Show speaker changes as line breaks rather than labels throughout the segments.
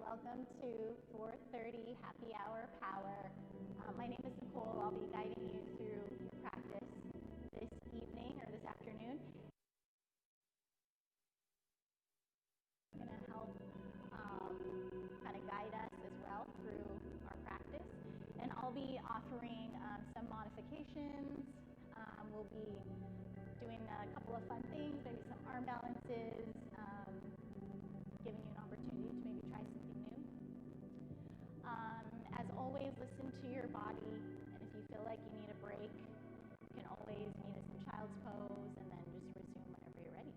Welcome to 4:30 Happy Hour Power. My name is Nicole. I'll be guiding you through your practice this evening or this afternoon. I'm going to help kind of guide us as well through our practice. And I'll be offering some modifications. We'll be doing a couple of fun things, maybe some arm balances, giving you an opportunity to maybe try something new. As always, listen to your body, and if you feel like you need a break, you can always meet us in child's pose and then just resume whenever you're ready.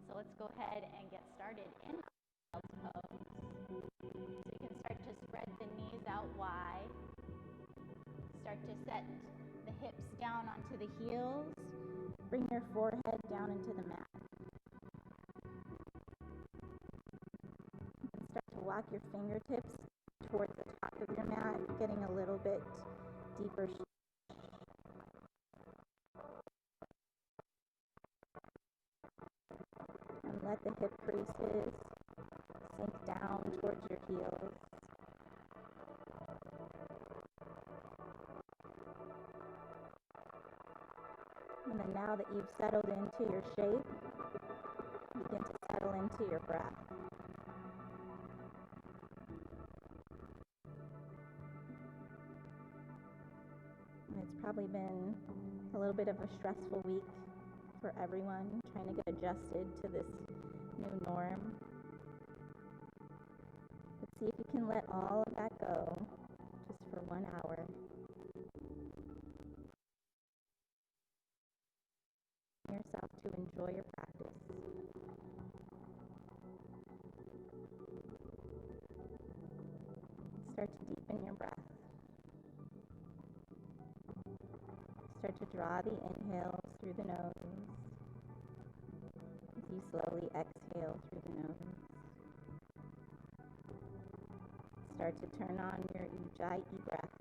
So let's go ahead and get started in child's pose. So you can start to spread the knees out wide. Start to set the hips down onto the heels. Bring your forehead down into the mat. And start to walk your fingertips towards the top of your mat, getting a little bit deeper. And let the hip creases sink down towards your heels. And then now that you've settled into your shape, begin to settle into your breath. And it's probably been a little bit of a stressful week for everyone, trying to get adjusted to this new norm. But see if you can let all of that go just for 1 hour. Yourself to enjoy your practice. Start to deepen your breath. Start to draw the inhales through the nose as you slowly exhale through the nose. Start to turn on your Ujjayi breath.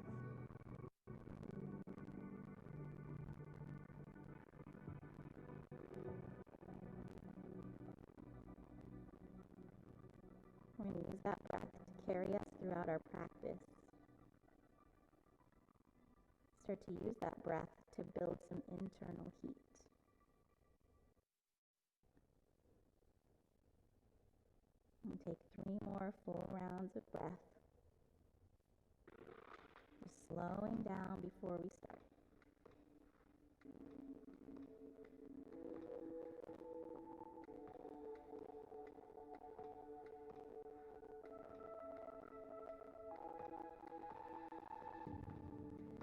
We're going to use that breath to carry us throughout our practice. Start to use that breath to build some internal heat. And take 3 more full rounds of breath. Just slowing down before we start.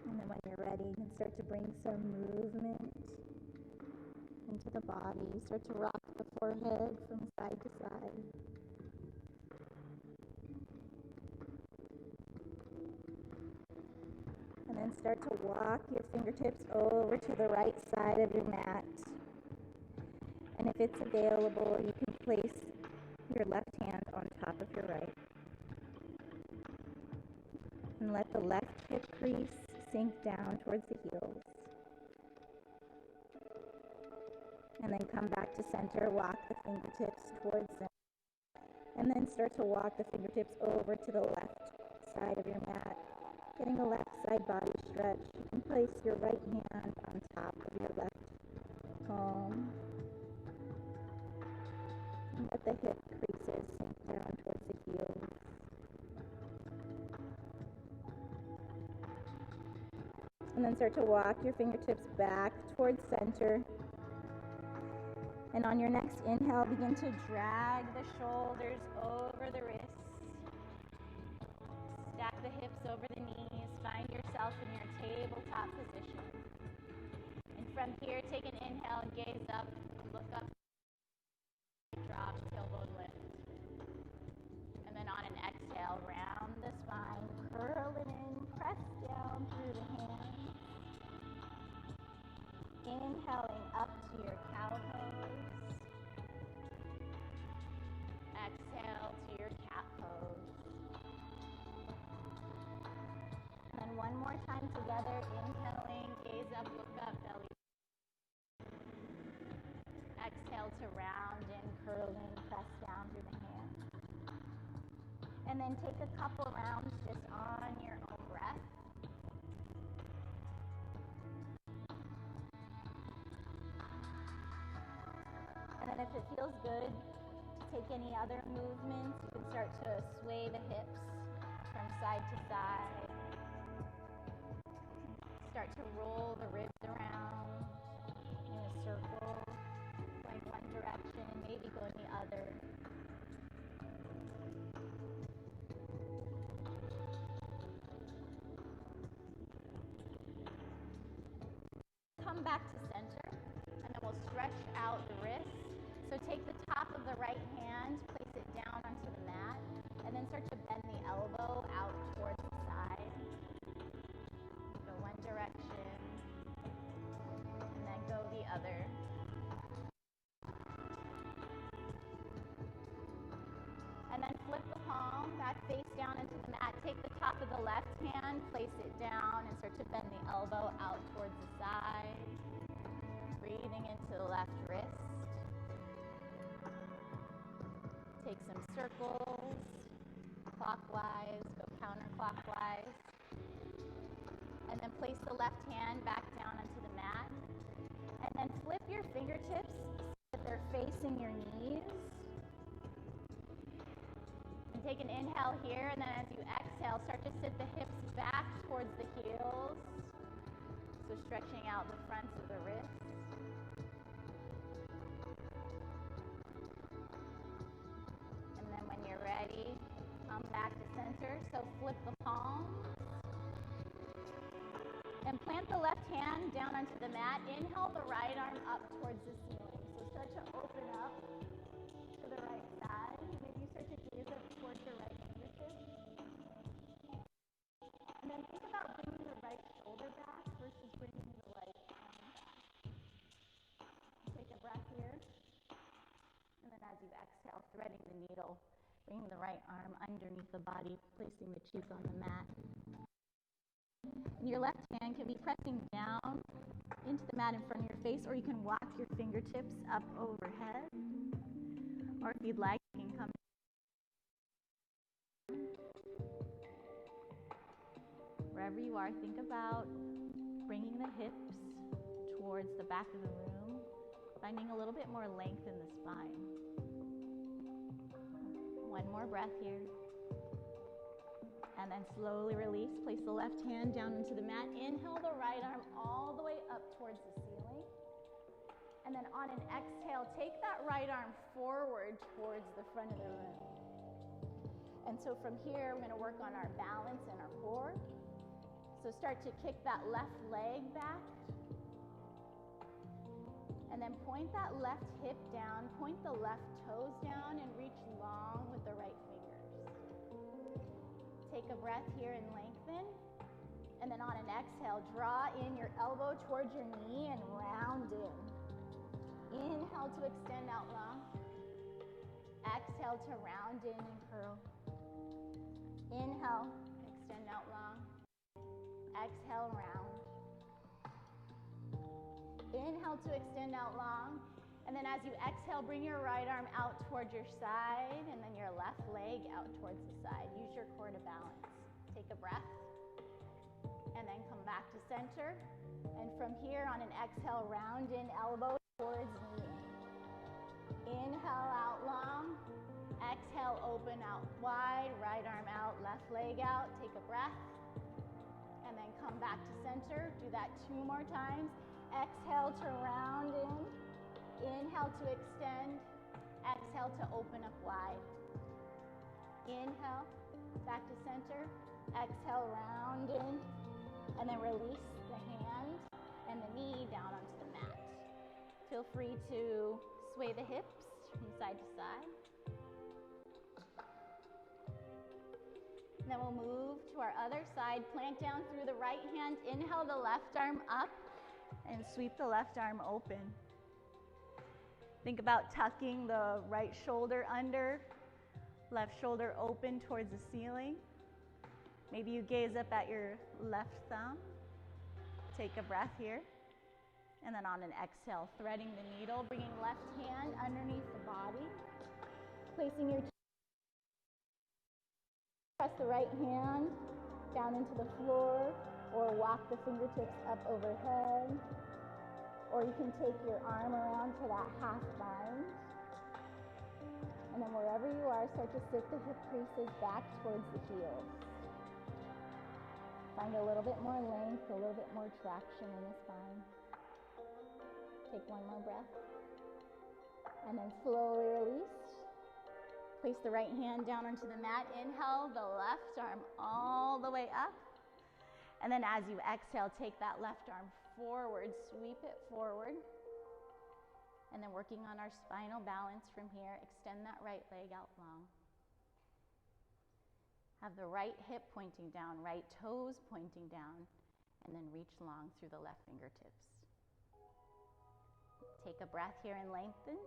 And then when you're ready, you can start to bring some movement into the body. Start to rock the forehead from side to side. And then start to walk your fingertips over to the right side of your mat. And if it's available, you can place your left hand on top of your right. And let the left hip crease sink down towards the heels. And then come back to center, walk the fingertips towards center. And then start to walk the fingertips over to the left side of your mat, getting a left side body stretch. You can place your right hand on top of your left palm. And let the hip creases sink down towards the heels. And then start to walk your fingertips back towards center. And on your next inhale, begin to drag the shoulders over the wrists. Stack the hips over the knees. Find yourself in your tabletop position. And from here, take an inhale and gaze up. Look up. Drop, tailbone lift. And then on an exhale, round the spine. Curl it in. Press down through the hands. Inhaling up to your cow pose. Exhale to your cat pose. And then one more time together. Inhaling, gaze up, look up, belly. Exhale to round in, curl in, press down through the hands. And then take a couple rounds just on your own breath. And then if it feels good, take any other movements. You can start to sway the hips from side to side. Start to roll the ribs around in a circle, going one direction, maybe go in the other. Come back to center, and then we'll stretch out the wrists. So take the top of the right hand, place it down onto the mat, and then start to bend the elbow out towards the side. Go one direction, and then go the other. And then flip the palm back face down into the mat. Take the top of the left hand, place it down, and start to bend the elbow out towards the side. Breathing into the left wrist. Take some circles, clockwise, go counterclockwise. And then place the left hand back down onto the mat. And then flip your fingertips so that they're facing your knees. And take an inhale here, and then as you exhale, start to sit the hips back towards the heels. So stretching out the fronts of the wrists. And then when you're ready, come back to center. So flip the palms. And plant the left hand down onto the mat. Inhale the right arm up towards the ceiling. So start to open up to the right side. Maybe start to gaze up towards your right fingertips. And then think about bringing the right shoulder back versus bringing the right arm back. Take a breath here. And then as you exhale, threading the needle, bringing the right arm underneath the body, placing the cheek on the mat. And your left hand can be pressing down into the mat in front of your face, or you can walk your fingertips up overhead. Or if you'd like, you can come. Wherever you are, think about bringing the hips towards the back of the room, finding a little bit more length in the spine. One more breath here. And then slowly release. Place the left hand down into the mat. Inhale the right arm all the way up towards the ceiling. And then on an exhale, take that right arm forward towards the front of the room. And so from here, we're going to work on our balance and our core. So start to kick that left leg back. And then point that left hip down, point the left toes down, and reach long with the right fingers. Take a breath here and lengthen. And then on an exhale, draw in your elbow towards your knee and round in. Inhale to extend out long. Exhale to round in and curl. Inhale, extend out long. Exhale, round. Inhale to extend out long. And then as you exhale, bring your right arm out towards your side, and then your left leg out towards the side. Use your core to balance. Take a breath. And then come back to center. And from here, on an exhale, round in elbow towards knee. Inhale out long. Exhale, open out wide. Right arm out, left leg out. Take a breath. And then come back to center. Do that 2 more times. Exhale to round in. Inhale to extend. Exhale to open up wide. Inhale, back to center. Exhale, round in. And then release the hand and the knee down onto the mat. Feel free to sway the hips from side to side. And then we'll move to our other side. Plant down through the right hand. Inhale the left arm up and sweep the left arm open. Think about tucking the right shoulder under, left shoulder open towards the ceiling. Maybe you gaze up at your left thumb. Take a breath here. And then on an exhale, threading the needle, bringing left hand underneath the body, placing your Press the right hand down into the floor or walk the fingertips up overhead. Or you can take your arm around to that half bind. And then wherever you are, start to sit the hip creases back towards the heels. Find a little bit more length, a little bit more traction in the spine. Take one more breath. And then slowly release. Place the right hand down onto the mat. Inhale, the left arm all the way up. And then as you exhale, take that left arm forward, sweep it forward. And then working on our spinal balance from here, extend that right leg out long. Have the right hip pointing down, right toes pointing down, and then reach long through the left fingertips. Take a breath here and lengthen.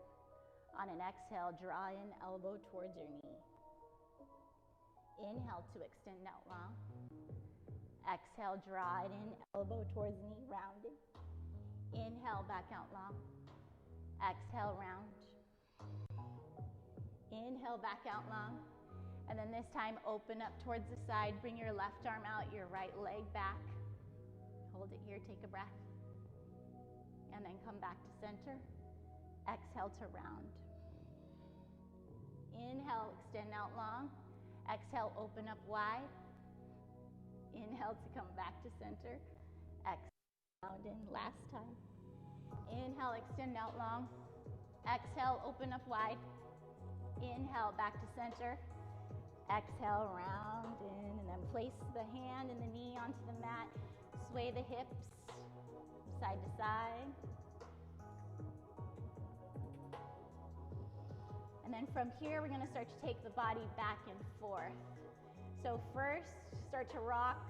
On an exhale, draw in, elbow towards your knee. Inhale to extend out long. Exhale, draw it in, elbow towards knee, rounded. Inhale, back out long. Exhale, round. Inhale, back out long. And then this time, open up towards the side. Bring your left arm out, your right leg back. Hold it here, take a breath. And then come back to center. Exhale to round. Inhale, extend out long. Exhale, open up wide. Inhale to come back to center. Exhale, round in, last time. Inhale, extend out long. Exhale, open up wide. Inhale, back to center. Exhale, round in, and then place the hand and the knee onto the mat. Sway the hips from side to side. And then from here, we're gonna start to take the body back and forth. So first, start to rock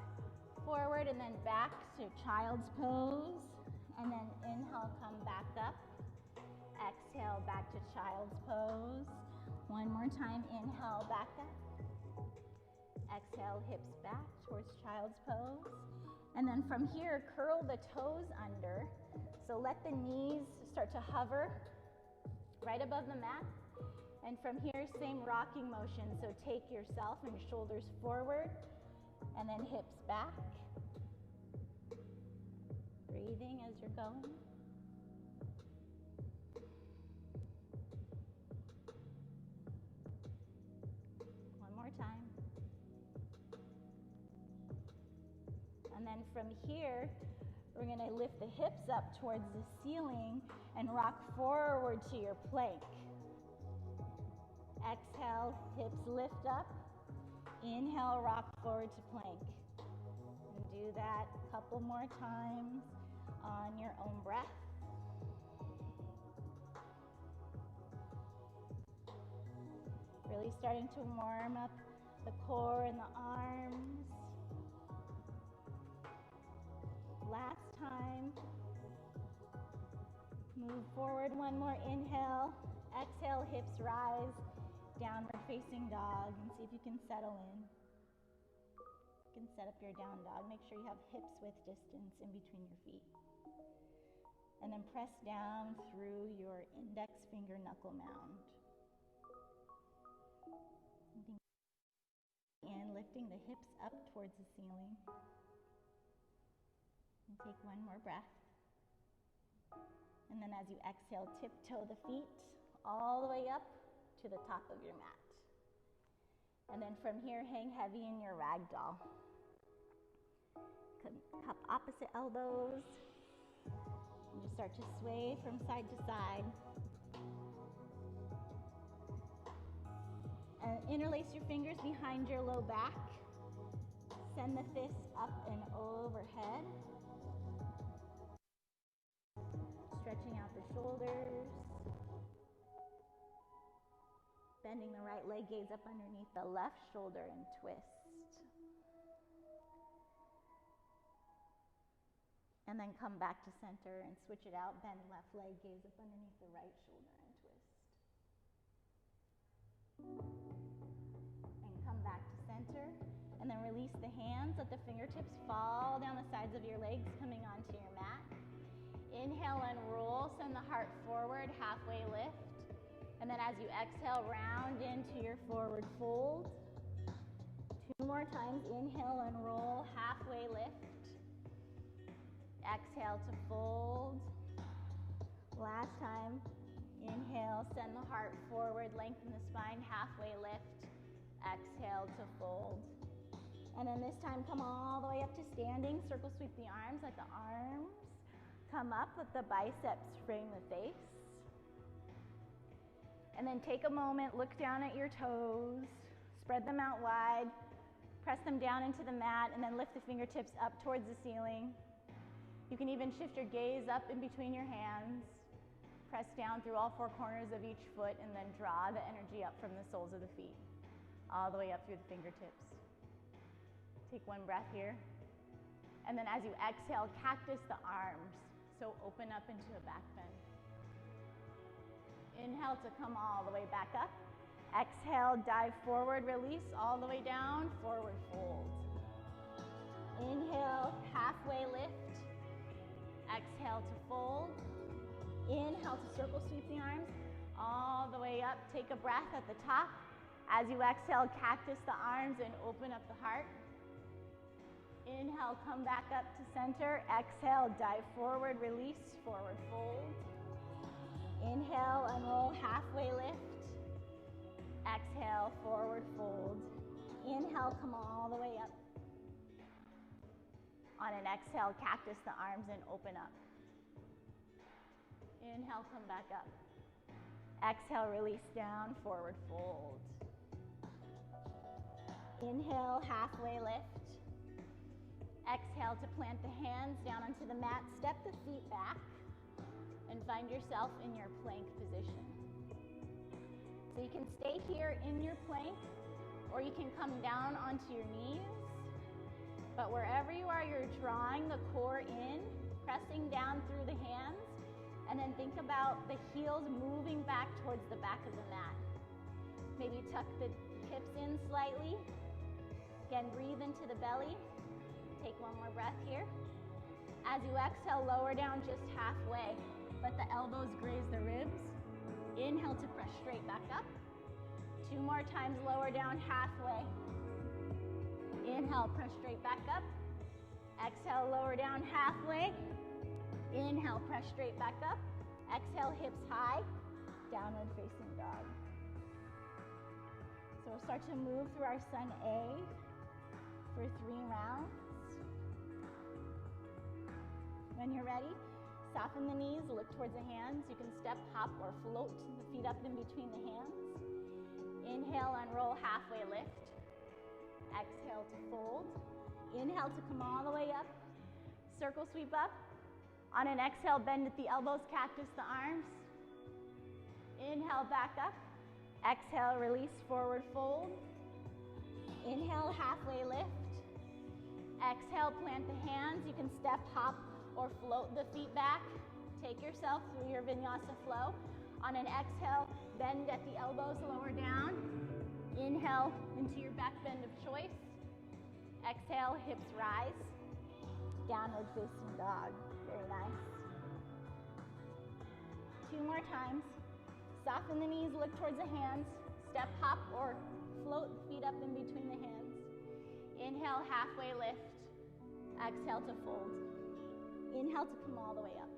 forward and then back to child's pose. And then inhale, come back up. Exhale, back to child's pose. One more time, inhale, back up. Exhale, hips back towards child's pose. And then from here, curl the toes under. So let the knees start to hover right above the mat. And from here, same rocking motion. So take yourself and your shoulders forward and then hips back. Breathing as you're going. One more time. And then from here, we're going to lift the hips up towards the ceiling and rock forward to your plank. Exhale, hips lift up. Inhale, rock forward to plank. And do that a couple more times on your own breath. Really starting to warm up the core and the arms. Last time. Move forward, one more inhale. Exhale, hips rise. Downward facing dog, and see if you can settle in. You can set up your down dog. Make sure you have hips width distance in between your feet. And then press down through your index finger knuckle mound. And lifting the hips up towards the ceiling. And take one more breath. And then as you exhale, tiptoe the feet all the way up to the top of your mat. And then from here, hang heavy in your ragdoll. Cup opposite elbows. And just start to sway from side to side. And interlace your fingers behind your low back. Send the fists up and overhead. Stretching out the shoulders. Bending the right leg, gaze up underneath the left shoulder and twist. And then come back to center and switch it out. Bend left leg, gaze up underneath the right shoulder and twist. And come back to center. And then release the hands. Let the fingertips fall down the sides of your legs, coming onto your mat. Inhale and roll. Send the heart forward, halfway lift. And then as you exhale, round into your forward fold. 2 more times. Inhale, unroll, halfway lift. Exhale to fold. Last time. Inhale, send the heart forward, lengthen the spine, halfway lift. Exhale to fold. And then this time, come all the way up to standing. Circle sweep the arms. Let the arms come up. Let the biceps frame the face. And then take a moment, look down at your toes, spread them out wide, press them down into the mat, and then lift the fingertips up towards the ceiling. You can even shift your gaze up in between your hands. Press down through all 4 corners of each foot, and then draw the energy up from the soles of the feet, all the way up through the fingertips. Take 1 breath here. And then as you exhale, cactus the arms. So open up into a back bend. Inhale to come all the way back up. Exhale, dive forward, release all the way down, forward fold. Inhale, halfway lift. Exhale to fold. Inhale to circle sweep the arms all the way up. Take a breath at the top. As you exhale, cactus the arms and open up the heart. Inhale, come back up to center. Exhale, dive forward, release, forward fold. Inhale, unroll, halfway lift. Exhale, forward fold. Inhale, come all the way up. On an exhale, cactus the arms and open up. Inhale, come back up. Exhale, release down, forward fold. Inhale, halfway lift. Exhale to plant the hands down onto the mat. Step the feet back and find yourself in your plank position. So you can stay here in your plank, or you can come down onto your knees. But wherever you are, you're drawing the core in, pressing down through the hands, and then think about the heels moving back towards the back of the mat. Maybe tuck the hips in slightly. Again, breathe into the belly. Take 1 more breath here. As you exhale, lower down just halfway. Let the elbows graze the ribs. Inhale to press straight back up. 2 more times, lower down halfway. Inhale, press straight back up. Exhale, lower down halfway. Inhale, press straight back up. Exhale, hips high. Downward facing dog. So we'll start to move through our Sun A for 3 rounds. When you're ready, soften the knees, look towards the hands. You can step, hop, or float the feet up in between the hands. Inhale, unroll, halfway lift. Exhale to fold. Inhale to come all the way up. Circle sweep up. On an exhale, bend at the elbows, cactus the arms. Inhale, back up. Exhale, release, forward fold. Inhale, halfway lift. Exhale, plant the hands. You can step, hop, or float the feet back. Take yourself through your Vinyasa flow. On an exhale, bend at the elbows, lower down. Inhale into your back bend of choice. Exhale, hips rise. Downward facing dog. Very nice. 2 more times. Soften the knees, look towards the hands. Step, hop, or float the feet up in between the hands. Inhale, halfway lift. Exhale to fold. Inhale to come all the way up.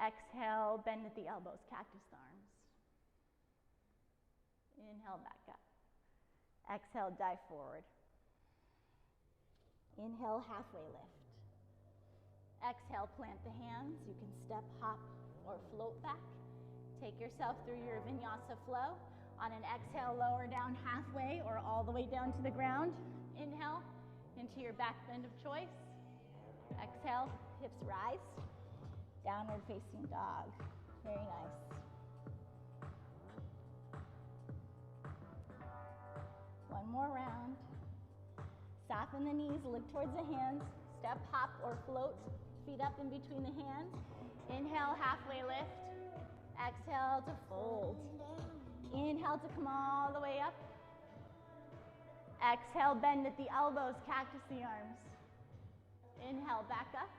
Exhale, bend at the elbows, cactus the arms. Inhale, back up. Exhale, dive forward. Inhale, halfway lift. Exhale, plant the hands. You can step, hop, or float back. Take yourself through your Vinyasa flow. On an exhale, lower down halfway or all the way down to the ground. Inhale into your back bend of choice. Exhale, hips rise. Downward facing dog. Very nice. One more round. Soften the knees, look towards the hands. Step, hop, or float. Feet up in between the hands. Inhale, halfway lift. Exhale to fold. Inhale to come all the way up. Exhale, bend at the elbows, cactus the arms. Inhale, back up.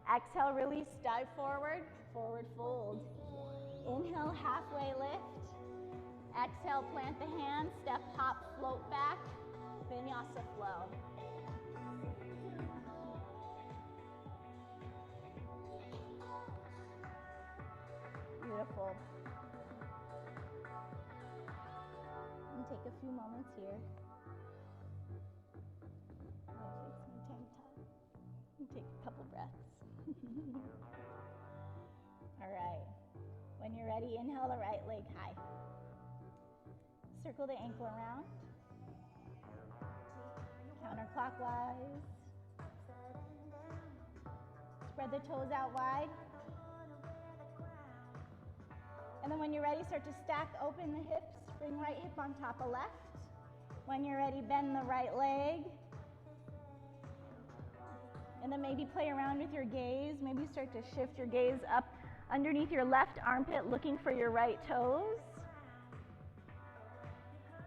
Exhale, release, dive forward, forward fold. Inhale, halfway lift. Exhale, plant the hands, step, hop, float back, Vinyasa flow. Beautiful. And take a few moments here. And take a couple breaths. All right. When you're ready, inhale the right leg high. Circle the ankle around. Counterclockwise. Spread the toes out wide. And then when you're ready, start to stack open the hips. Bring right hip on top of left. When you're ready, bend the right leg. And then maybe play around with your gaze. Maybe start to shift your gaze up underneath your left armpit, looking for your right toes.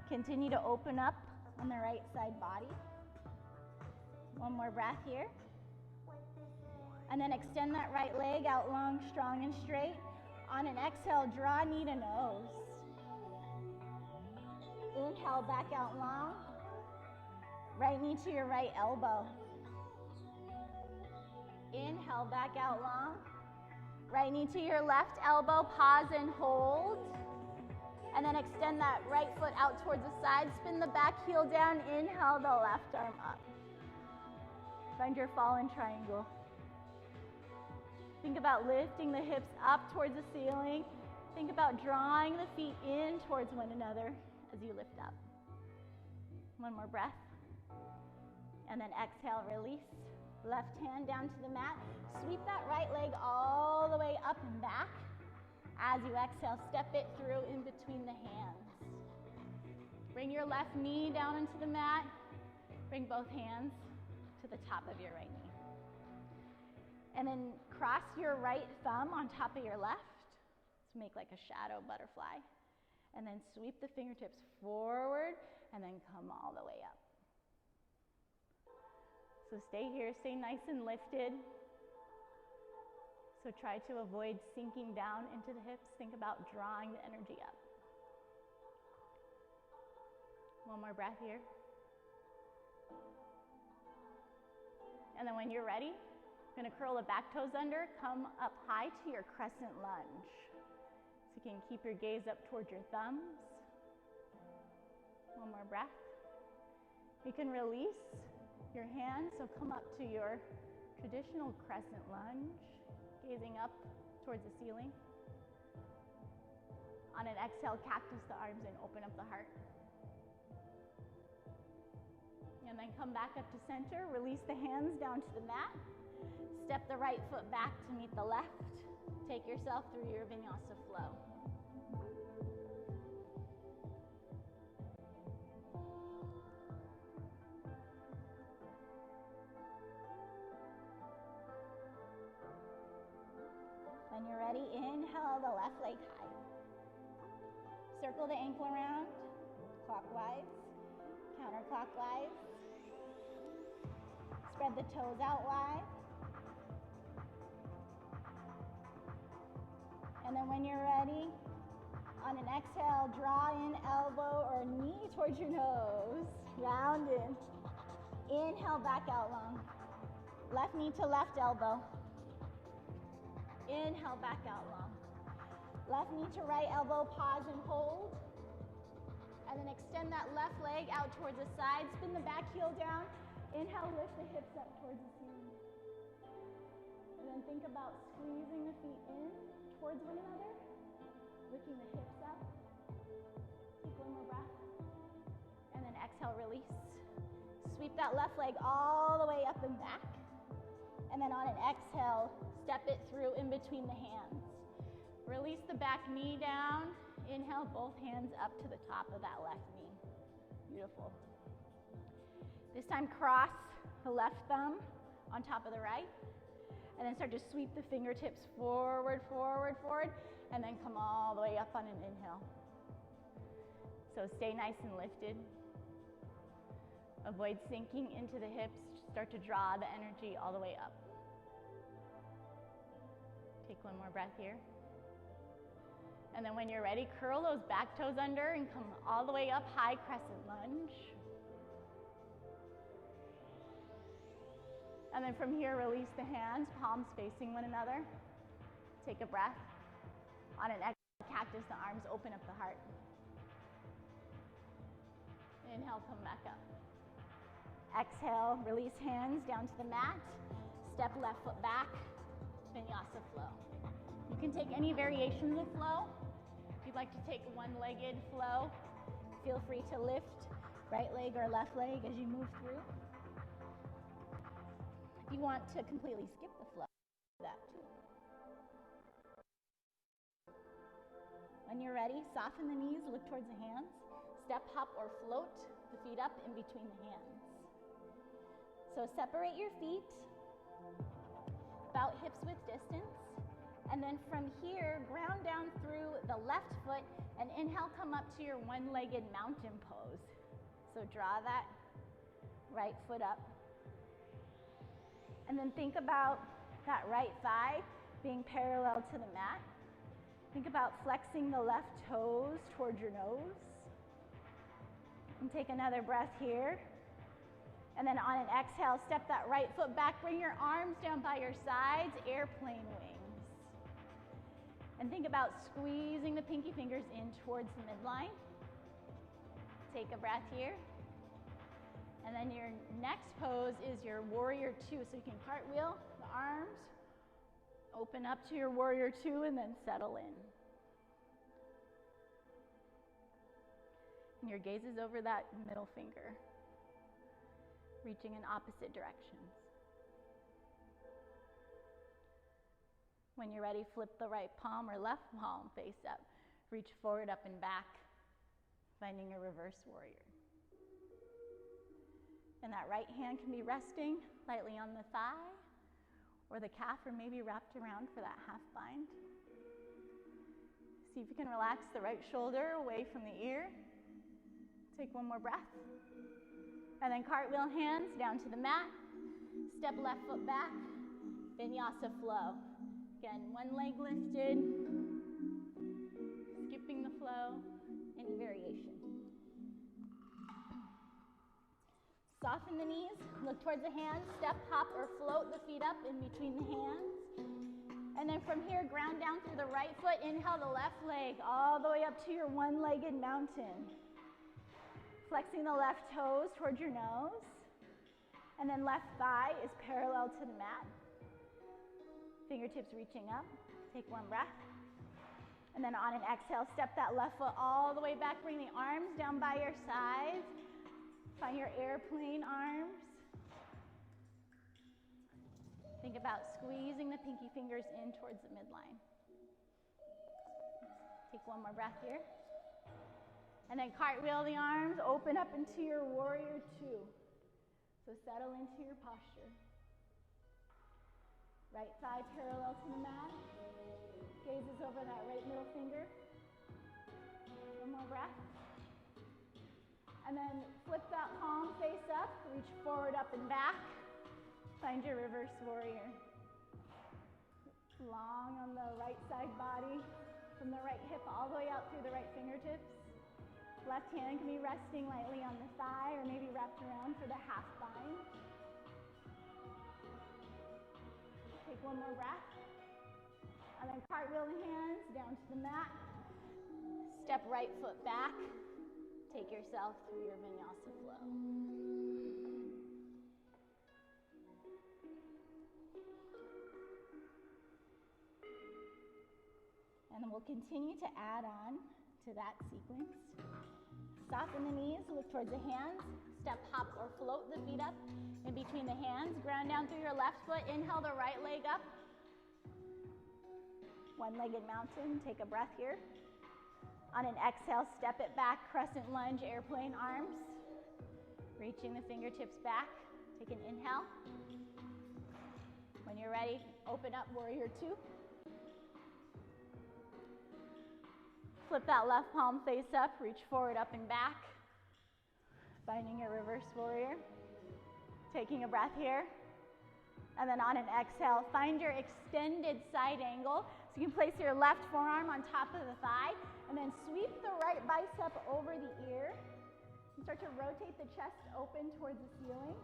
Continue to open up on the right side body. One more breath here. And then extend that right leg out long, strong, and straight. On an exhale, draw knee to nose. Inhale, back out long. Right knee to your right elbow. Inhale, back out long. Right knee to your left elbow, pause and hold. And then extend that right foot out towards the side. Spin the back heel down. Inhale the left arm up. Find your fallen triangle. Think about lifting the hips up towards the ceiling. Think about drawing the feet in towards one another as you lift up. One more breath. And then exhale, release. Left hand down to the mat. Sweep that right leg all the way up and back. As you exhale, step it through in between the hands. Bring your left knee down into the mat. Bring both hands to the top of your right knee. And then cross your right thumb on top of your left to make like a shadow butterfly. And then sweep the fingertips forward and then come all the way up. So stay here, stay nice and lifted. So try to avoid sinking down into the hips. Think about drawing the energy up. One more breath here. And then when you're ready, you're gonna curl the back toes under, come up high to your crescent lunge. So you can keep your gaze up towards your thumbs. One more breath. You can release your hands, so come up to your traditional crescent lunge, gazing up towards the ceiling. On an exhale, cactus the arms and open up the heart. And then come back up to center, release the hands down to the mat. Step the right foot back to meet the left. Take yourself through your Vinyasa flow. When you're ready, inhale the left leg high. Circle the ankle around, clockwise, counterclockwise. Spread the toes out wide. And then when you're ready, on an exhale, draw in elbow or knee towards your nose. Round in. Inhale, back out long. Left knee to left elbow. Inhale, back out long. Left knee to right elbow, pause and hold. And then extend that left leg out towards the side. Spin the back heel down. Inhale, lift the hips up towards the ceiling. And then think about squeezing the feet in towards one another, lifting the hips up. Take one more breath. And then exhale, release. Sweep that left leg all the way up and back. And then on an exhale, step it through in between the hands. Release the back knee down. Inhale, both hands up to the top of that left knee. Beautiful. This time, cross the left thumb on top of the right. And then start to sweep the fingertips forward, forward, forward. And then come all the way up on an inhale. So stay nice and lifted. Avoid sinking into the hips. Start to draw the energy all the way up. Take one more breath here. And then when you're ready, curl those back toes under and come all the way up, high crescent lunge. And then from here, release the hands, palms facing one another. Take a breath. On an exhale, cactus, the arms open up the heart. Inhale, come back up. Exhale, release hands down to the mat. Step left foot back, Vinyasa flow. You can take any variations of flow. If you'd like to take a one-legged flow, feel free to lift right leg or left leg as you move through. If you want to completely skip the flow, do that too. When you're ready, soften the knees, look towards the hands. Step, hop, or float the feet up in between the hands. So separate your feet, about hips width distance, and then from here, ground down through the left foot, and inhale, come up to your one-legged mountain pose. So draw that right foot up. And then think about that right thigh being parallel to the mat. Think about flexing the left toes towards your nose. And take another breath here. And then on an exhale, step that right foot back, bring your arms down by your sides, airplane wings. And think about squeezing the pinky fingers in towards the midline. Take a breath here. And then your next pose is your warrior two. So you can cartwheel the arms, open up to your warrior two, and then settle in. And your gaze is over that middle finger, reaching in opposite directions. When you're ready, flip the right palm or left palm face up. Reach forward, up, and back, finding a reverse warrior. And that right hand can be resting lightly on the thigh or the calf, or maybe wrapped around for that half bind. See if you can relax the right shoulder away from the ear. Take one more breath. And then cartwheel hands down to the mat. Step left foot back, Vinyasa flow. Again, one leg lifted, skipping the flow, any variation. Soften the knees, look towards the hands, step, hop, or float the feet up in between the hands. And then from here, ground down through the right foot, inhale the left leg all the way up to your one-legged mountain. Flexing the left toes towards your nose. And then left thigh is parallel to the mat. Fingertips reaching up. Take one breath. And then on an exhale, step that left foot all the way back. Bring the arms down by your sides. Find your airplane arms. Think about squeezing the pinky fingers in towards the midline. Take one more breath here. And then cartwheel the arms, open up into your warrior two. So settle into your posture. Right thigh parallel to the mat. Gaze is over that right middle finger. One more breath. And then flip that palm face up, reach forward, up, and back. Find your reverse warrior. Long on the right side body, from the right hip all the way out through the right fingertips. Left hand can be resting lightly on the thigh or maybe wrapped around for the half bind. Take one more breath. And then cartwheel the hands down to the mat. Step right foot back. Take yourself through your Vinyasa flow. And then we'll continue to add on to that sequence. Soften the knees, look towards the hands. Step, hop, or float the feet up in between the hands. Ground down through your left foot. Inhale the right leg up. One-legged mountain. Take a breath here. On an exhale, step it back, crescent lunge, airplane arms. Reaching the fingertips back. Take an inhale. When you're ready, open up, warrior two. Flip that left palm face up, reach forward, up, and back. Finding your reverse warrior. Taking a breath here. And then on an exhale, find your extended side angle. So you can place your left forearm on top of the thigh and then sweep the right bicep over the ear. And start to rotate the chest open towards the ceiling.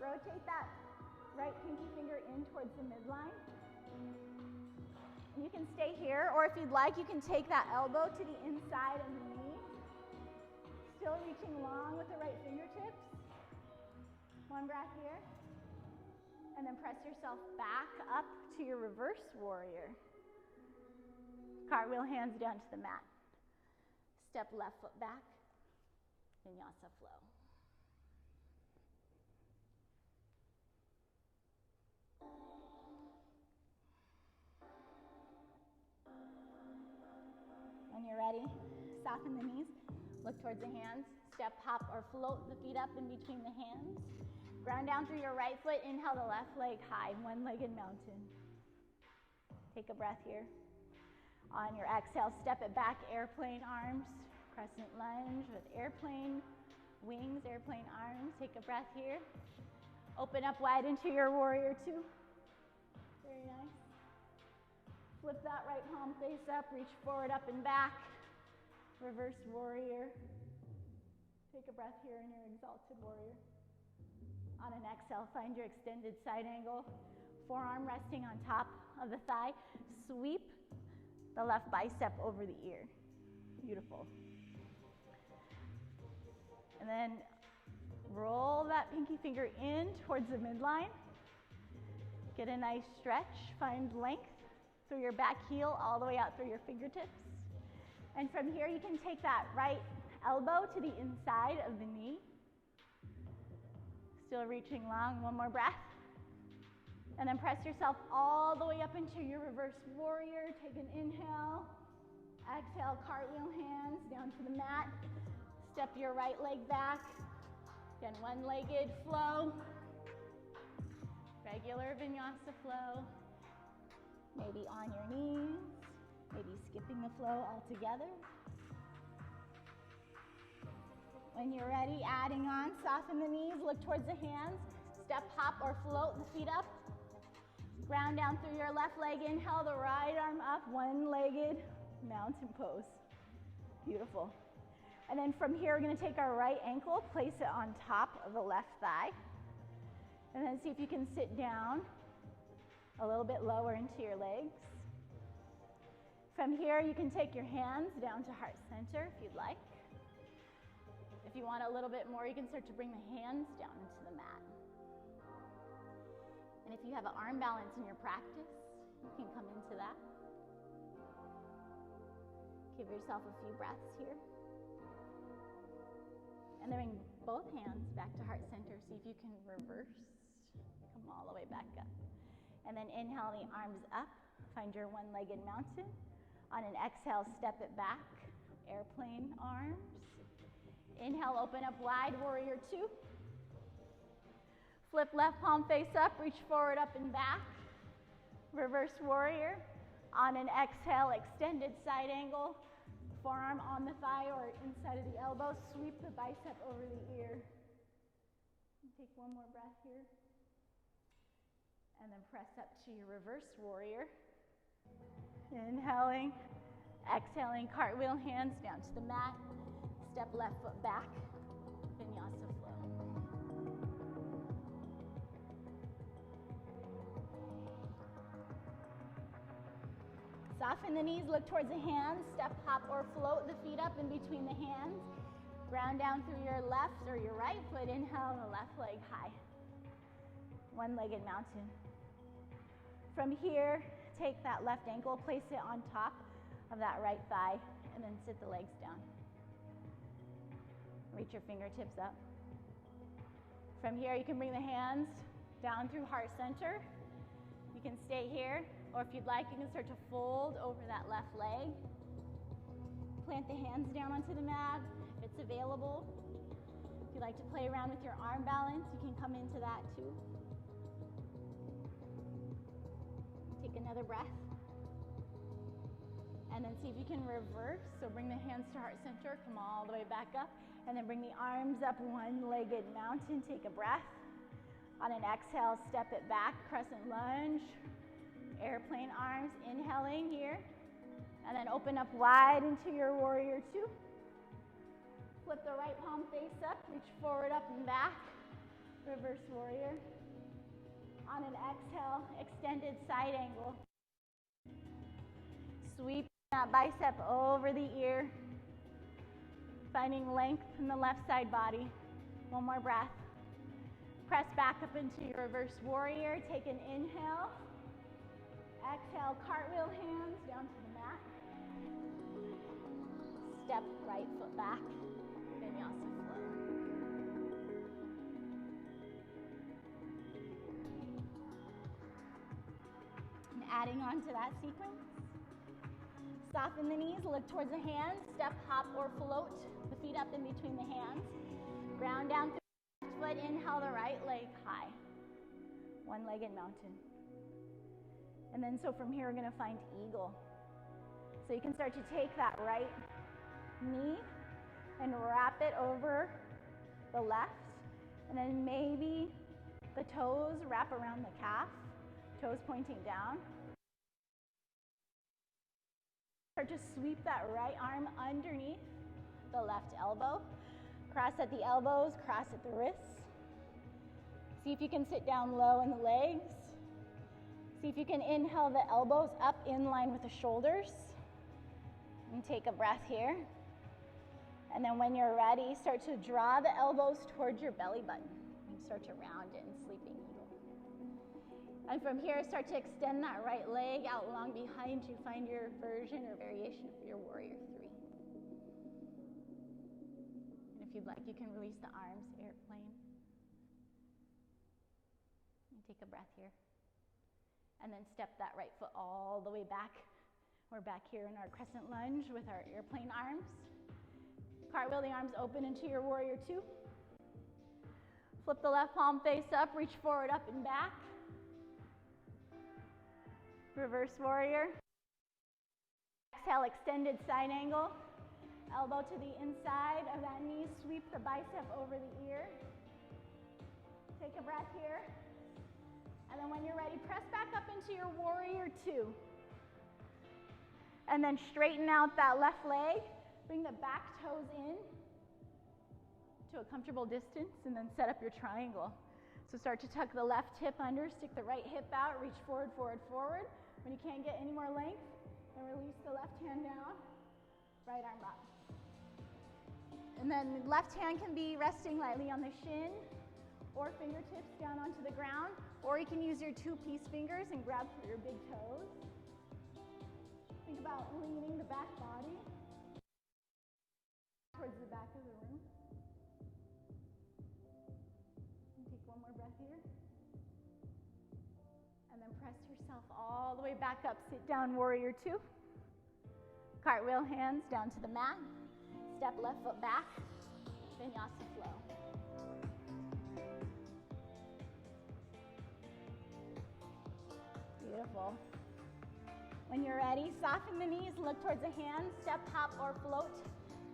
Rotate that right pinky finger in towards the midline. And you can stay here, or if you'd like, you can take that elbow to the inside of the knee. Still reaching long with the right fingertips. One breath here. And then press yourself back up to your reverse warrior. Cartwheel hands down to the mat. Step left foot back. Vinyasa flow. When you're ready, soften the knees. Look towards the hands. Step, hop, or float the feet up in between the hands. Ground down through your right foot. Inhale the left leg high, one-legged mountain. Take a breath here. On your exhale, step it back, airplane arms. Crescent lunge with airplane wings, airplane arms. Take a breath here. Open up wide into your warrior two. Very nice. Flip that right palm face up. Reach forward, up and back. Reverse warrior. Take a breath here in your exalted warrior. On an exhale, find your extended side angle. Forearm resting on top of the thigh. Sweep the left bicep over the ear. Beautiful. And then roll that pinky finger in towards the midline. Get a nice stretch. Find length through your back heel all the way out through your fingertips. And from here, you can take that right elbow to the inside of the knee. Still reaching long. One more breath. And then press yourself all the way up into your reverse warrior. Take an inhale. Exhale, cartwheel hands down to the mat. Step your right leg back. Again, one-legged flow. Regular vinyasa flow. Maybe on your knees. Maybe skipping the flow altogether. When you're ready, adding on, soften the knees, look towards the hands. Step, hop, or float the feet up. Ground down through your left leg. Inhale the right arm up, one-legged mountain pose. Beautiful. And then from here, we're going to take our right ankle, place it on top of the left thigh. And then see if you can sit down a little bit lower into your legs. From here, you can take your hands down to heart center if you'd like. If you want a little bit more, you can start to bring the hands down into the mat. And if you have an arm balance in your practice, you can come into that. Give yourself a few breaths here. And then bring both hands back to heart center. See if you can reverse. Come all the way back up. And then inhale the arms up. Find your one-legged mountain. On an exhale, step it back. Airplane arms. Inhale, open up wide, warrior two. Flip left palm face up. Reach forward, up and back. Reverse warrior. On an exhale, extended side angle. Forearm on the thigh or inside of the elbow. Sweep the bicep over the ear. Take one more breath here. And then press up to your reverse warrior. Inhaling. Exhaling, cartwheel hands down to the mat. Step left foot back. Vinyasa flow. Soften the knees, look towards the hands. Step, hop, or float the feet up in between the hands. Ground down through your left or your right foot. Inhale the left leg high. One-legged mountain. From here, take that left ankle, place it on top of that right thigh, and then sit the legs down. Reach your fingertips up. From here, you can bring the hands down through heart center. You can stay here, or if you'd like, you can start to fold over that left leg. Plant the hands down onto the mat if it's available. If you'd like to play around with your arm balance, you can come into that too. Take another breath. And then see if you can reverse. So bring the hands to heart center, come all the way back up. And then bring the arms up, one-legged mountain. Take a breath. On an exhale, step it back, crescent lunge. Airplane arms, inhaling here. And then open up wide into your warrior two. Flip the right palm face up, reach forward, up and back. Reverse warrior. On an exhale, extended side angle. Sweep that bicep over the ear. Finding length in the left side body. One more breath. Press back up into your reverse warrior. Take an inhale. Exhale, cartwheel hands down to the mat. Step right foot back. Vinyasa flow. And adding on to that sequence. Soften the knees, look towards the hands. Step, hop, or float the feet up in between the hands. Ground down through the left foot. Inhale the right leg high. One-legged mountain. And then so from here we're going to find eagle. So you can start to take that right knee and wrap it over the left. And then maybe the toes wrap around the calf, toes pointing down. Start to sweep that right arm underneath the left elbow. Cross at the elbows, cross at the wrists. See if you can sit down low in the legs. See if you can inhale the elbows up in line with the shoulders. And take a breath here. And then when you're ready, start to draw the elbows towards your belly button. And start to round in sleeping eagle. And from here, start to extend that right leg out long behind you. Find your version or variation of your warrior three. And if you'd like, you can release the arms, airplane. And take a breath here. And then step that right foot all the way back. We're back here in our crescent lunge with our airplane arms. Cartwheel the arms open into your warrior two. Flip the left palm face up, reach forward, up and back. Reverse warrior. Exhale, extended side angle. Elbow to the inside of that knee. Sweep the bicep over the ear. Take a breath here. And then when you're ready, press back up into your warrior two. And then straighten out that left leg. Bring the back toes in to a comfortable distance and then set up your triangle. So start to tuck the left hip under, stick the right hip out, reach forward, forward, forward. When you can't get any more length, then release the left hand down, right arm up. And then left hand can be resting lightly on the shin or fingertips down onto the ground, or you can use your two-piece fingers and grab for your big toes. Think about leaning the back body towards the back of the room. And take one more breath here. And then press yourself all the way back up. Sit down, warrior two. Cartwheel hands down to the mat. Step left foot back. Vinyasa flow. Beautiful. When you're ready, soften the knees, look towards the hands, step, hop, or float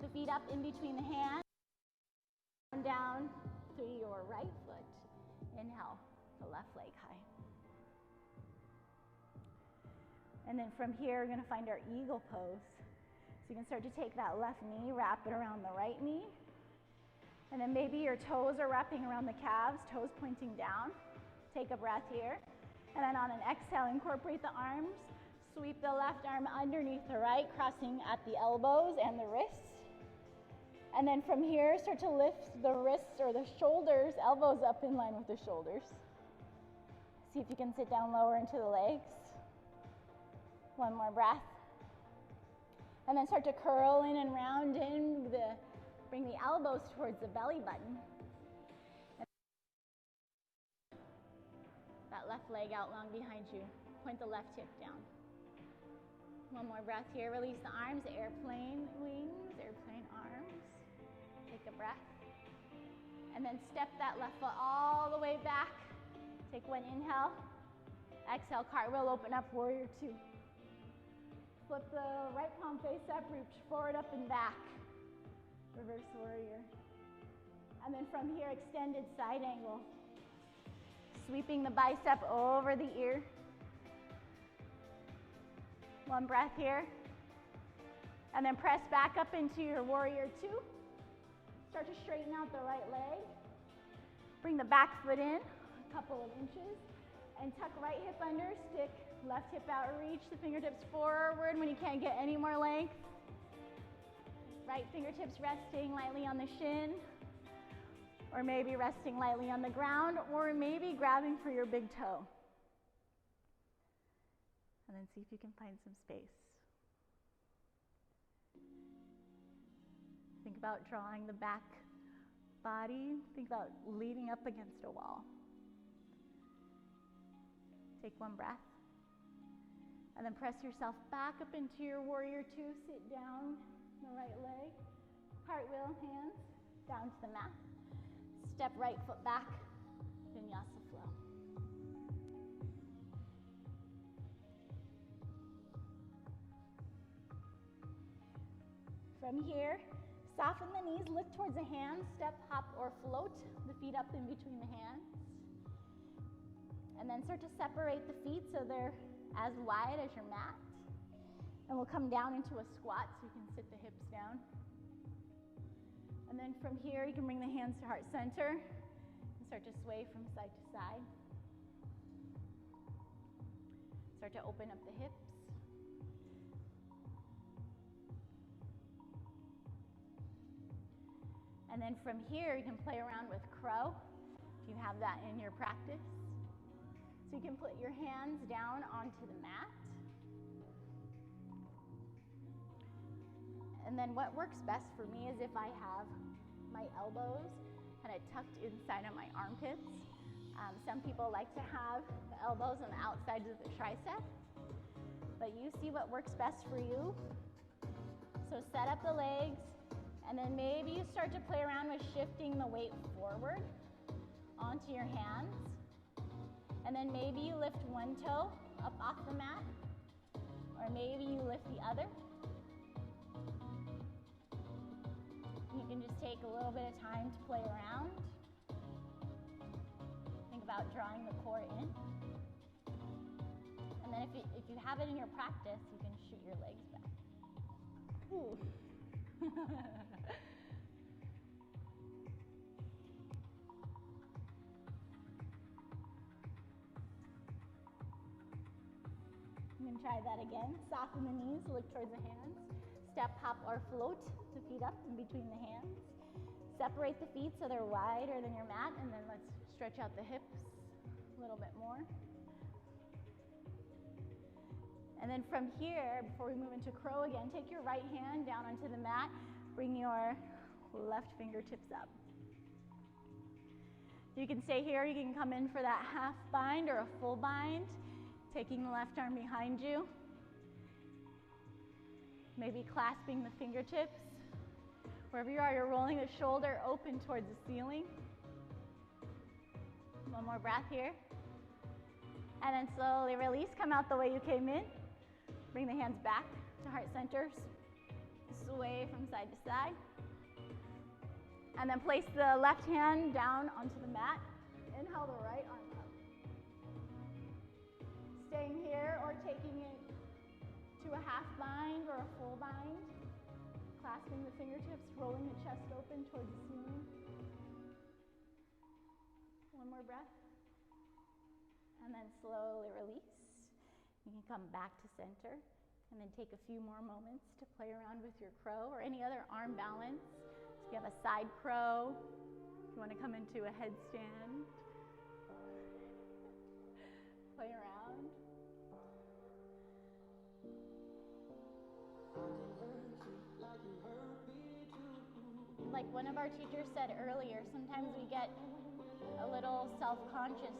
the feet up in between the hands. Down through your right foot. Inhale, the left leg high. And then from here, we're going to find our eagle pose. So you can start to take that left knee, wrap it around the right knee. And then maybe your toes are wrapping around the calves, toes pointing down. Take a breath here. And then on an exhale, incorporate the arms. Sweep the left arm underneath the right, crossing at the elbows and the wrists. And then from here, start to lift the wrists or the shoulders, elbows up in line with the shoulders. See if you can sit down lower into the legs. One more breath. And then start to curl in and round in, bring the elbows towards the belly button. That left leg out long behind you. Point the left hip down. One more breath here. Release the arms, airplane wings, airplane arms. Take a breath. And then step that left foot all the way back. Take one inhale. Exhale, cartwheel, open up, warrior two. Flip the right palm face up, reach forward, up and back. Reverse warrior. And then from here, extended side angle. Sweeping the bicep over the ear. One breath here. And then press back up into your warrior two. Start to straighten out the right leg. Bring the back foot in a couple of inches. And tuck right hip under, stick left hip out, reach the fingertips forward when you can't get any more length. Right fingertips resting lightly on the shin, or maybe resting lightly on the ground, or maybe grabbing for your big toe. And then see if you can find some space. Think about drawing the back body. Think about leaning up against a wall. Take one breath. And then press yourself back up into your warrior two. Sit down, the right leg. Cartwheel, hands down to the mat. Step right foot back. Vinyasa flow. From here, soften the knees, lift towards the hands, step, hop, or float the feet up in between the hands. And then start to separate the feet so they're as wide as your mat. And we'll come down into a squat so you can sit the hips down. And then from here, you can bring the hands to heart center and start to sway from side to side. Start to open up the hips. And then from here, you can play around with crow, if you have that in your practice. So you can put your hands down onto the mat. And then what works best for me is if I have my elbows kind of tucked inside of my armpits. Some people like to have the elbows on the outside of the tricep, but you see what works best for you. So set up the legs, and then maybe you start to play around with shifting the weight forward onto your hands. And then maybe you lift one toe up off the mat, or maybe you lift the other. You can just take a little bit of time to play around. Think about drawing the core in. And then if you have it in your practice, you can shoot your legs back. Ooh. You can try that again. Soften the knees, look towards the hands. Step, hop, or float the feet up in between the hands. Separate the feet so they're wider than your mat, and then let's stretch out the hips a little bit more. And then from here, before we move into crow again, take your right hand down onto the mat. Bring your left fingertips up. You can stay here. You can come in for that half bind or a full bind, taking the left arm behind you. Maybe clasping the fingertips. Wherever you are, you're rolling the shoulder open towards the ceiling. One more breath here. And then slowly release. Come out the way you came in. Bring the hands back to heart centers. Sway from side to side. And then place the left hand down onto the mat. Inhale the right arm up. Staying here or taking it to a half bind or a full bind. Clasping the fingertips, rolling the chest open towards the ceiling. One more breath. And then slowly release. You can come back to center and then take a few more moments to play around with your crow or any other arm balance. So if you have a side crow, if you want to come into a headstand, play around. Like one of our teachers said earlier, sometimes we get a little self-conscious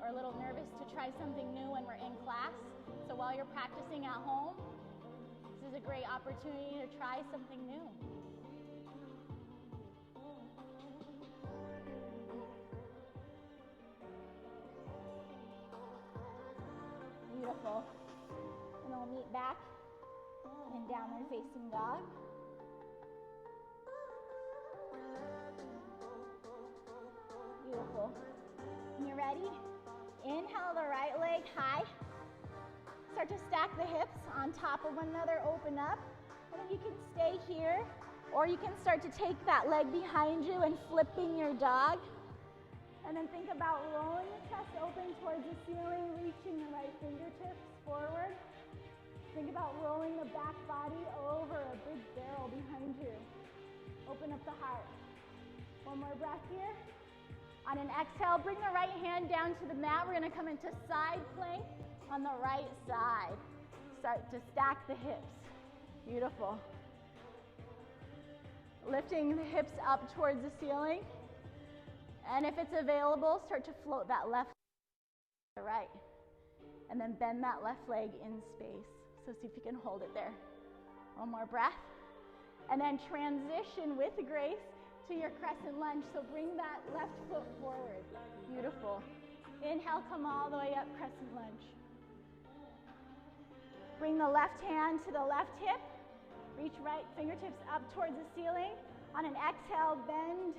or a little nervous to try something new when we're in class. So while you're practicing at home, this is a great opportunity to try something new. Beautiful. And then we'll meet back in downward facing dog. Beautiful. When you're ready, inhale the right leg high. start to stack the hips on top of one another, open up. And then you can stay here, or you can start to take that leg behind you and flipping your dog. And then think about rolling the chest open towards the ceiling, reaching the right fingertips forward. Think about rolling the back body over a big barrel behind you. Open up the heart. One more breath here. On an exhale, bring the right hand down to the mat. We're going to come into side plank on the right side. Start to stack the hips. Beautiful. Lifting the hips up towards the ceiling. And if it's available, start to float that left to the right. And then bend that left leg in space. So see if you can hold it there. One more breath. And then transition with grace to your crescent lunge. So bring that left foot forward. Beautiful. Inhale, come all the way up, crescent lunge. Bring the left hand to the left hip. Reach right fingertips up towards the ceiling. On an exhale, bend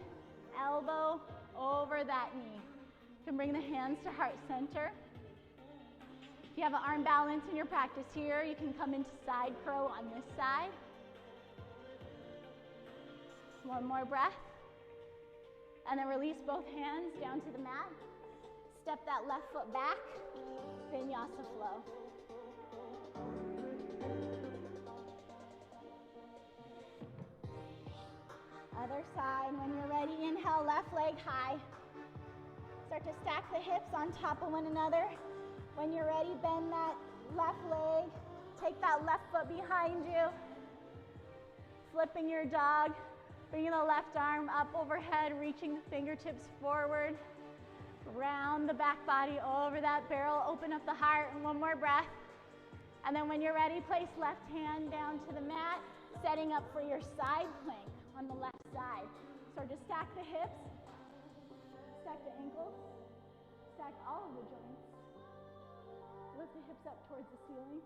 elbow over that knee. You can bring the hands to heart center. If you have an arm balance in your practice here, you can come into side crow on this side. One more breath. And then release both hands down to the mat. Step that left foot back. Vinyasa flow. Other side. When you're ready, inhale, left leg high. Start to stack the hips on top of one another. When you're ready, bend that left leg. Take that left foot behind you. Flipping your dog. Bringing the left arm up overhead, reaching the fingertips forward. Round the back body over that barrel. Open up the heart, and one more breath. And then when you're ready, place left hand down to the mat, setting up for your side plank on the left side. Start to stack the hips, stack the ankles, stack all of the joints. Lift the hips up towards the ceiling.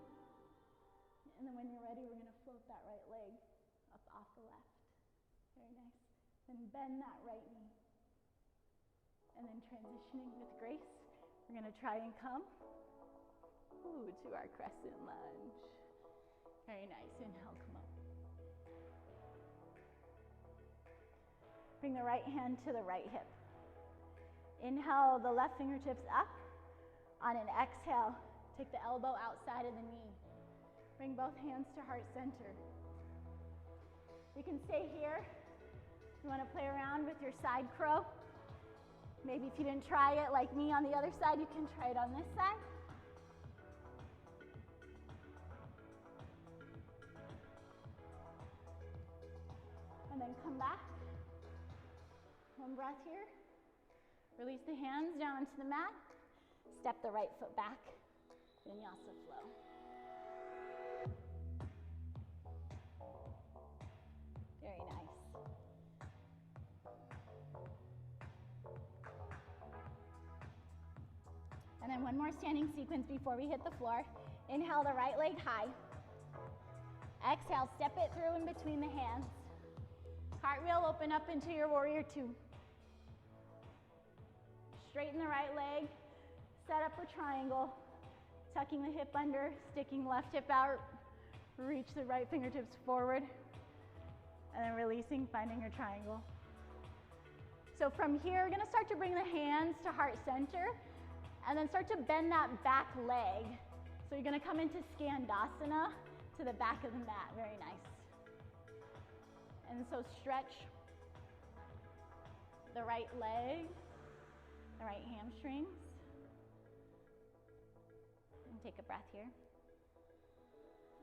And then when you're ready, we're going to float that right leg up off the left. Very nice. Then bend that right knee. And then transitioning with grace, we're going to try and come to our crescent lunge. Very nice. Inhale, come up. Bring the right hand to the right hip. Inhale, the left fingertips up. On an exhale, take the elbow outside of the knee. Bring both hands to heart center. You can stay here. You want to play around with your side crow. Maybe if you didn't try it like me on the other side, you can try it on this side. And then come back. One breath here. Release the hands down onto the mat. Step the right foot back. Vinyasa flow. Very nice. And then one more standing sequence before we hit the floor. Inhale the right leg high. Exhale, step it through in between the hands. Cartwheel, open up into your warrior two. Straighten the right leg, set up for triangle. Tucking the hip under, sticking left hip out. Reach the right fingertips forward. And then releasing, finding your triangle. So from here, we're gonna start to bring the hands to heart center. And then start to bend that back leg. So you're gonna come into Skandasana to the back of the mat. Very nice. And so stretch the right leg, the right hamstrings. And take a breath here.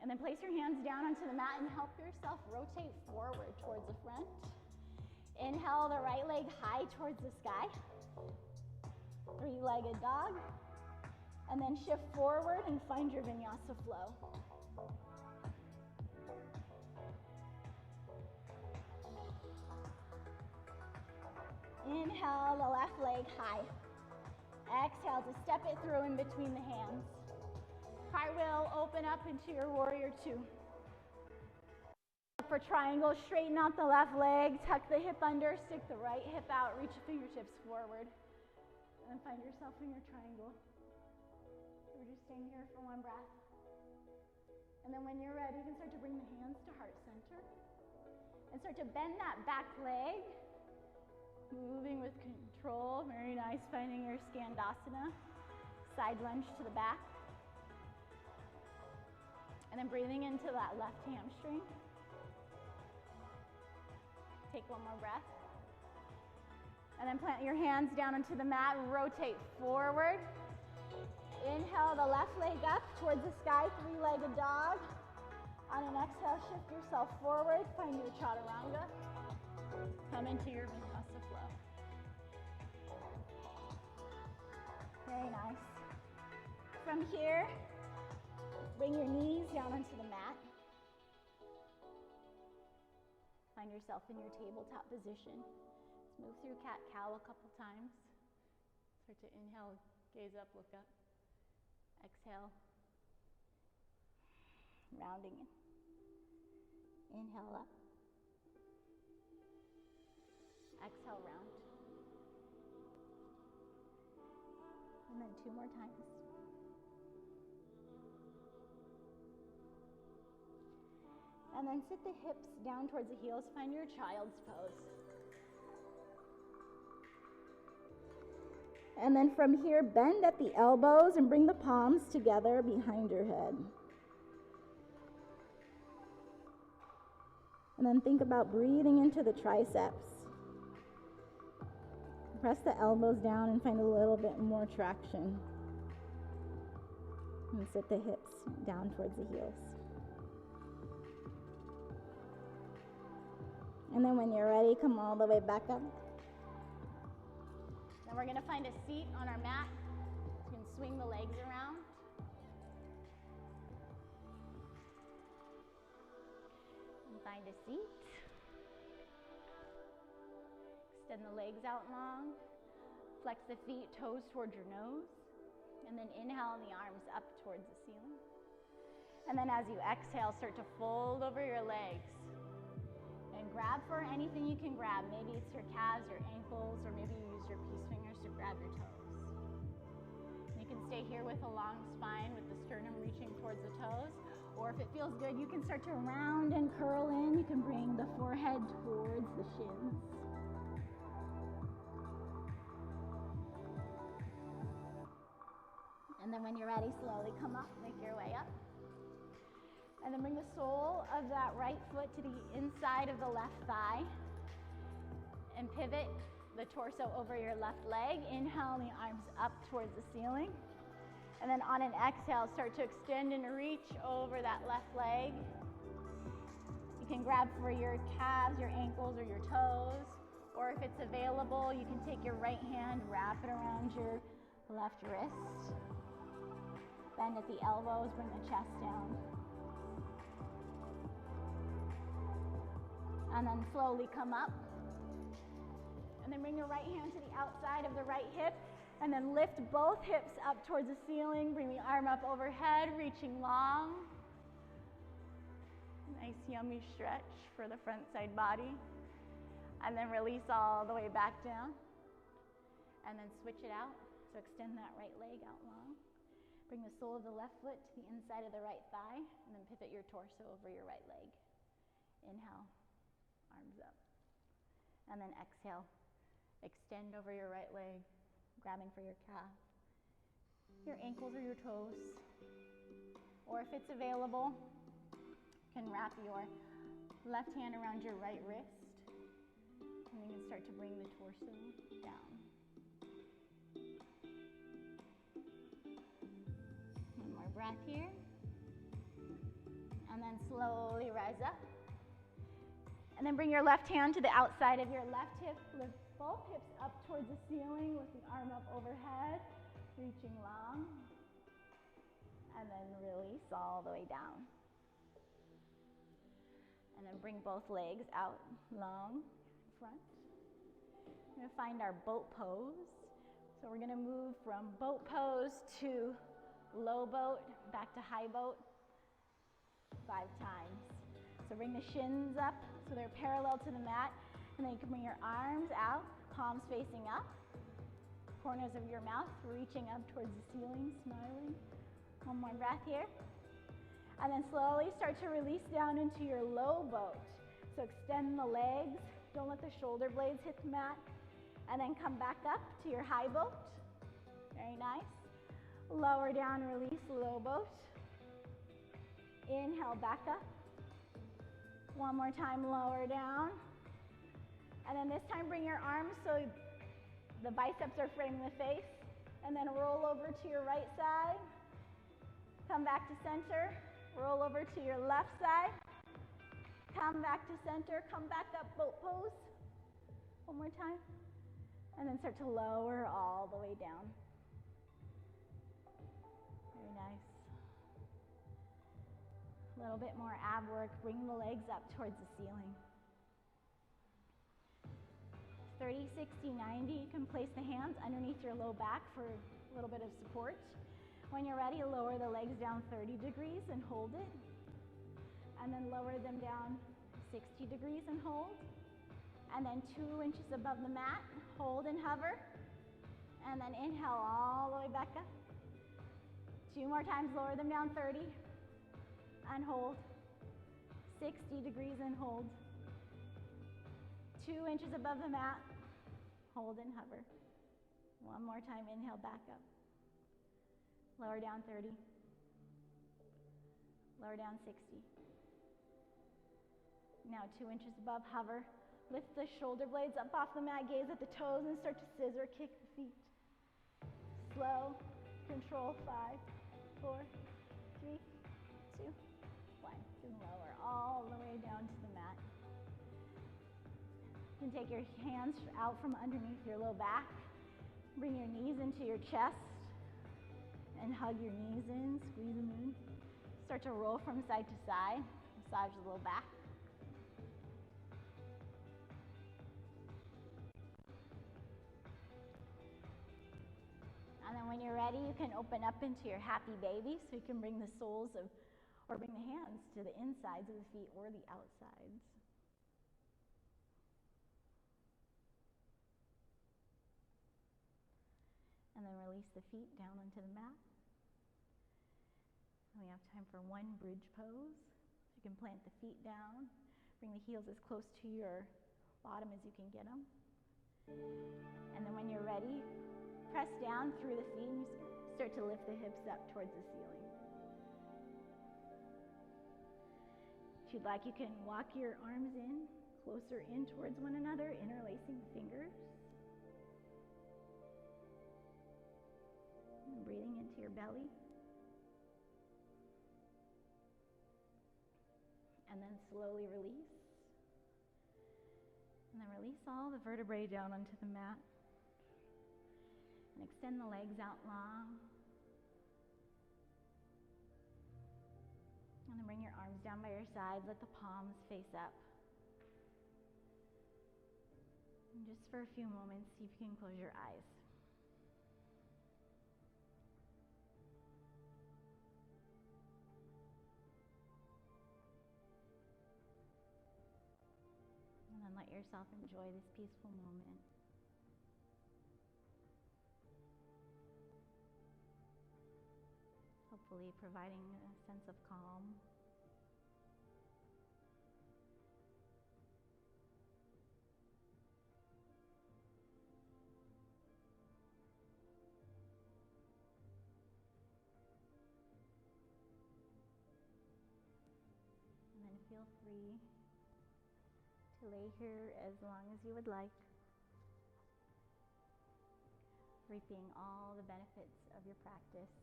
And then place your hands down onto the mat and help yourself rotate forward towards the front. Inhale the right leg high towards the sky. Three-legged dog. And then shift forward and find your Vinyasa flow. Inhale the left leg high. Exhale to step it through in between the hands. Cartwheel, open up into your warrior two. For triangle, straighten out the left leg, tuck the hip under, stick the right hip out, reach the fingertips forward. And then find yourself in your triangle. So we're just staying here for one breath. And then when you're ready, you can start to bring the hands to heart center and start to bend that back leg, moving with control. Very nice, finding your Skandasana, side lunge to the back. And then breathing into that left hamstring. Take one more breath. And then plant your hands down into the mat, rotate forward. Inhale the left leg up towards the sky, three-legged dog. On an exhale, shift yourself forward, find your chaturanga. Come into your Vinyasa flow. Very nice. From here, bring your knees down onto the mat. Find yourself in your tabletop position. Let's move through cat-cow a couple times. Start to inhale, gaze up, look up. Exhale, rounding in. Inhale up. Exhale, round. And then two more times. And then sit the hips down towards the heels. Find your child's pose. And then from here, bend at the elbows and bring the palms together behind your head. And then think about breathing into the triceps. Press the elbows down and find a little bit more traction. And sit the hips down towards the heels. And then when you're ready, come all the way back up. Then we're gonna find a seat on our mat. You can swing the legs around. And find a seat. Extend the legs out long. Flex the feet, toes towards your nose. And then inhale the arms up towards the ceiling. And then as you exhale, start to fold over your legs. And grab for anything you can grab. Maybe it's your calves, your ankles, or maybe you use your peace fingers to grab your toes. You can stay here with a long spine with the sternum reaching towards the toes. Or if it feels good, you can start to round and curl in. You can bring the forehead towards the shins. And then when you're ready, slowly come up, make your way up. And then bring the sole of that right foot to the inside of the left thigh. And pivot the torso over your left leg. Inhale the arms up towards the ceiling. And then on an exhale, start to extend and reach over that left leg. You can grab for your calves, your ankles, or your toes. Or if it's available, you can take your right hand, wrap it around your left wrist. Bend at the elbows, bring the chest down. And then slowly come up. And then bring your right hand to the outside of the right hip. And then lift both hips up towards the ceiling. Bring the arm up overhead, reaching long. Nice yummy stretch for the front side body. And then release all the way back down. And then switch it out. So extend that right leg out long. Bring the sole of the left foot to the inside of the right thigh. And then pivot your torso over your right leg. Inhale. Arms up. And then exhale. Extend over your right leg, grabbing for your calf, your ankles or your toes. Or if it's available, you can wrap your left hand around your right wrist. And you can start to bring the torso down. One more breath here. And then slowly rise up. And then bring your left hand to the outside of your left hip. Lift both hips up towards the ceiling with the arm up overhead, reaching long. And then release all the way down. And then bring both legs out long, front. We're going to find our boat pose. So we're going to move from boat pose to low boat, back to high boat, 5 times. So bring the shins up so they're parallel to the mat. And then you can bring your arms out, palms facing up, corners of your mouth reaching up towards the ceiling, smiling. One more breath here. And then slowly start to release down into your low boat. So extend the legs, don't let the shoulder blades hit the mat. And then come back up to your high boat. Very nice. Lower down, release, low boat. Inhale, back up. One more time, lower down. And then this time bring your arms so the biceps are framing the face. And then roll over to your right side. Come back to center. Roll over to your left side. Come back to center. Come back up, boat pose. One more time. And then start to lower all the way down. Very nice. A little bit more ab work. Bring the legs up towards the ceiling. 30, 60, 90. You can place the hands underneath your low back for a little bit of support. When you're ready, lower the legs down 30 degrees and hold it. And then lower them down 60 degrees and hold. And then 2 inches above the mat, hold and hover. And then inhale all the way back up. 2 more times, lower them down 30 and hold. 60 degrees and hold. 2 inches above the mat, hold and hover. One more time, inhale, back up. Lower down 30. Lower down 60. Now 2 inches above, hover. Lift the shoulder blades up off the mat, gaze at the toes, and start to scissor kick the feet. Slow, control, 5, 4, 3, 2, 1. And lower all the way down to the mat. You can take your hands out from underneath your low back. Bring your knees into your chest and hug your knees in, squeeze them in. Start to roll from side to side, massage the low back. And then when you're ready, you can open up into your happy baby, so you can bring the soles of, or bring the hands to the insides of the feet or the outsides. And then release the feet down onto the mat. And we have time for one bridge pose. So you can plant the feet down, bring the heels as close to your bottom as you can get them. And then when you're ready, press down through the feet and start to lift the hips up towards the ceiling. If you'd like, you can walk your arms in, closer in towards one another, interlacing the fingers. And breathing into your belly. And then slowly release. And then release all the vertebrae down onto the mat. And extend the legs out long. And then bring your arms down by your sides. Let the palms face up. And just for a few moments, see if you can close your eyes. And then let yourself enjoy this peaceful moment. Hopefully providing a sense of calm. And then feel free to lay here as long as you would like, reaping all the benefits of your practice.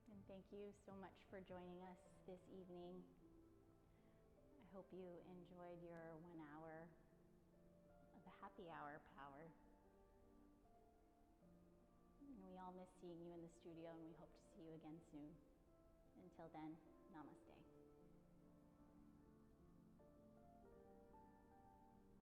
And thank you so much for joining us this evening. I hope you enjoyed your 1 hour of the happy hour power. And we all miss seeing you in the studio, and we hope to see you again soon. Until then, namaste.